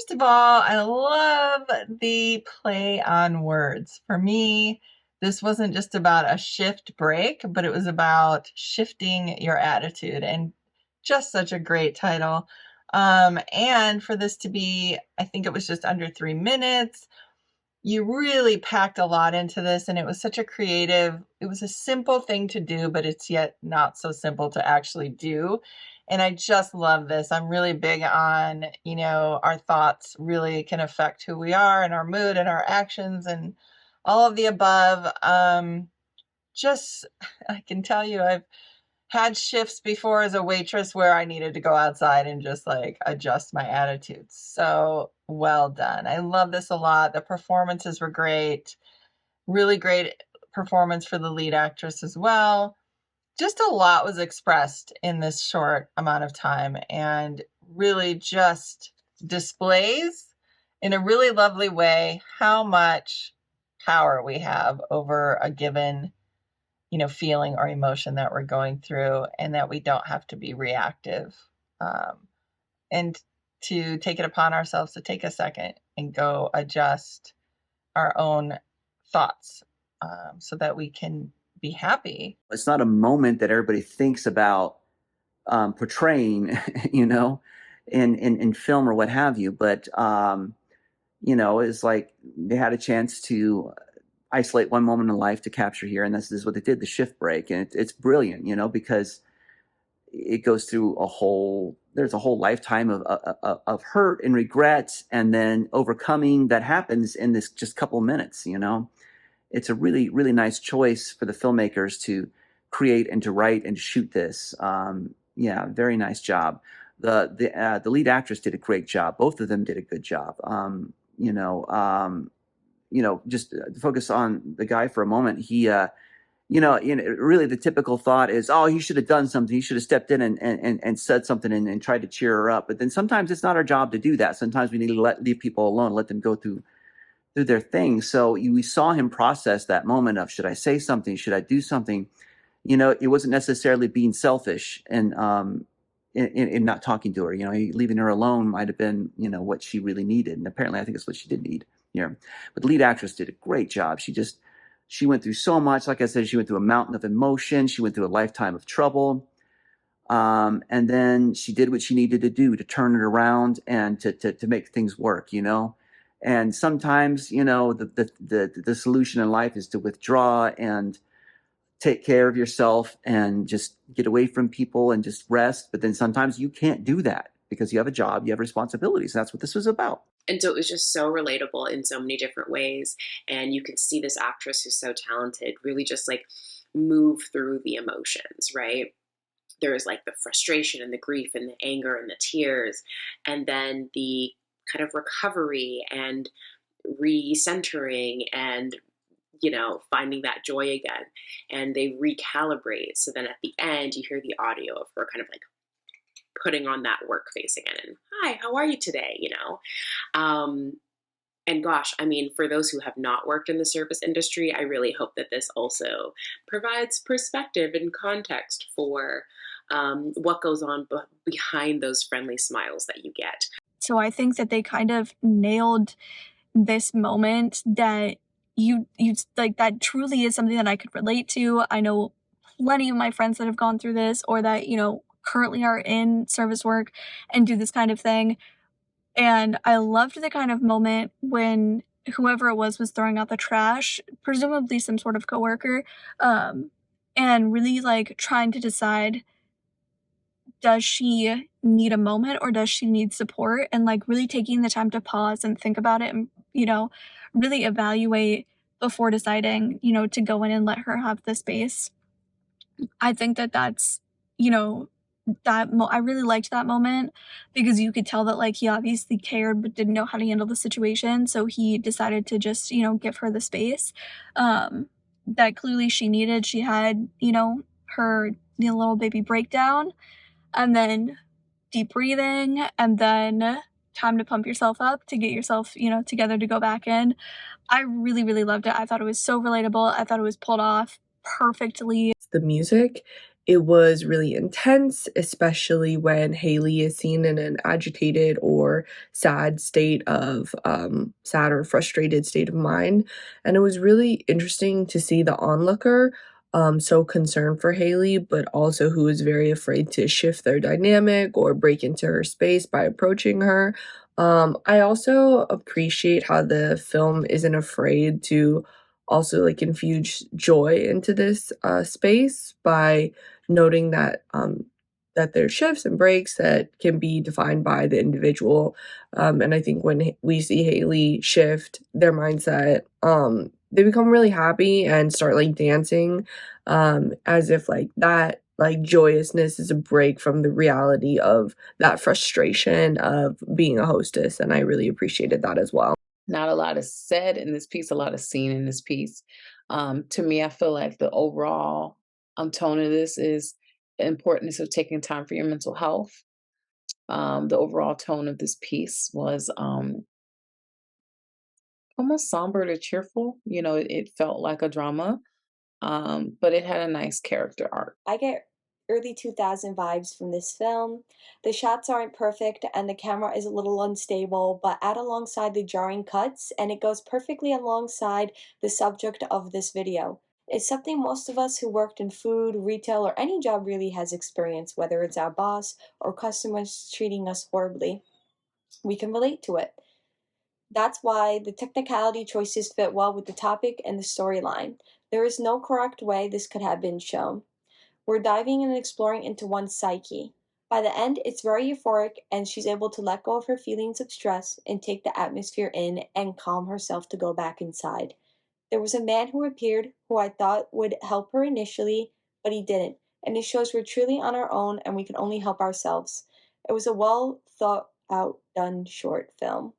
First of all, I love the play on words. For me, this wasn't just about a shift break, but it was about shifting your attitude, and just such a great title. And for this to be, I think it was just under 3 minutes. You really packed a lot into this, and it was such a creative, it was a simple thing to do, but it's yet not so simple to actually do. And I just love this. I'm really big on, our thoughts really can affect who we are and our mood and our actions and all of the above. Just, I can tell you, I've had shifts before as a waitress where I needed to go outside and just like adjust my attitude. So well done. I love this a lot. The performances were great. Really great performance for the lead actress as well. Just a lot was expressed in this short amount of time, and really just displays in a really lovely way how much power we have over a given feeling or emotion that we're going through, and that we don't have to be reactive, and to take it upon ourselves to take a second and go adjust our own thoughts, so that we can be happy. It's not a moment that everybody thinks about portraying, you know, in film or what have you. But it's like they had a chance to isolate one moment in life to capture here, and this is what they did, the shift break, and it's brilliant, because it goes through there's a whole lifetime of hurt and regrets, and then overcoming that happens in this just couple of minutes. It's a really, really nice choice for the filmmakers to create and to write and to shoot this. Yeah, very nice job. The lead actress did a great job. Both of them did a good job. Just to focus on the guy for a moment. He, really the typical thought is, oh, he should have done something. He should have stepped in and said something and tried to cheer her up. But then sometimes it's not our job to do that. Sometimes we need to leave people alone, let them go through their thing. So we saw him process that moment of, should I say something? Should I do something? It wasn't necessarily being selfish and in not talking to her. Leaving her alone might have been, what she really needed. And apparently I think it's what she did need here. But the lead actress did a great job. She went through so much. Like I said, she went through a mountain of emotion. She went through a lifetime of trouble. And then she did what she needed to do to turn it around and to make things work, And sometimes, the solution in life is to withdraw and take care of yourself and just get away from people and just rest. But then sometimes you can't do that because you have a job, you have responsibilities. And that's what this was about. And so it was just so relatable in so many different ways. And you could see this actress who's so talented really just like move through the emotions, right? There's like the frustration and the grief and the anger and the tears, and then the kind of recovery and recentering and finding that joy again. And they recalibrate. So then at the end, you hear the audio of her kind of like putting on that work face again. And hi, how are you today? And gosh, I mean, for those who have not worked in the service industry, I really hope that this also provides perspective and context for what goes on behind those friendly smiles that you get. So I think that they kind of nailed this moment that you like, that truly is something that I could relate to. I know plenty of my friends that have gone through this, or that, currently are in service work and do this kind of thing. And I loved the kind of moment when whoever it was throwing out the trash, presumably some sort of coworker, and really like trying to decide, does she need a moment or does she need support? And like really taking the time to pause and think about it and, really evaluate before deciding, to go in and let her have the space. I think that's, I really liked that moment because you could tell that like he obviously cared but didn't know how to handle the situation. So he decided to just, give her the space that clearly she needed. She had, her little baby breakdown, and then deep breathing, and then time to pump yourself up to get yourself, together to go back in. I really, really loved it. I thought it was so relatable. I thought it was pulled off perfectly. The music it was really intense, especially when Haley is seen in an agitated or sad or frustrated state of mind. And it was really interesting to see the onlooker so concerned for Haley, but also who is very afraid to shift their dynamic or break into her space by approaching her. I also appreciate how the film isn't afraid to also like infuse joy into this space by noting that there's shifts and breaks that can be defined by the individual. And I think when we see Haley shift their mindset, they become really happy and start like dancing, as if like that like joyousness is a break from the reality of that frustration of being a hostess. And I really appreciated that as well. Not a lot is said in this piece, a lot is seen in this piece. To me, I feel like the overall tone of this is the importance of taking time for your mental health. The overall tone of this piece was almost somber to cheerful. You know, it felt like a drama, but it had a nice character arc. I get early 2000 vibes from this film. The shots aren't perfect and the camera is a little unstable, but add alongside the jarring cuts and it goes perfectly alongside the subject of this video. It's something most of us who worked in food, retail, or any job really has experienced, whether it's our boss or customers treating us horribly. We can relate to it. That's why the technicality choices fit well with the topic and the storyline. There is no correct way this could have been shown. We're diving and exploring into one's psyche. By the end, it's very euphoric, and she's able to let go of her feelings of stress and take the atmosphere in and calm herself to go back inside. There was a man who appeared who I thought would help her initially, but he didn't, and it shows we're truly on our own and we can only help ourselves. It was a well thought out, done short film.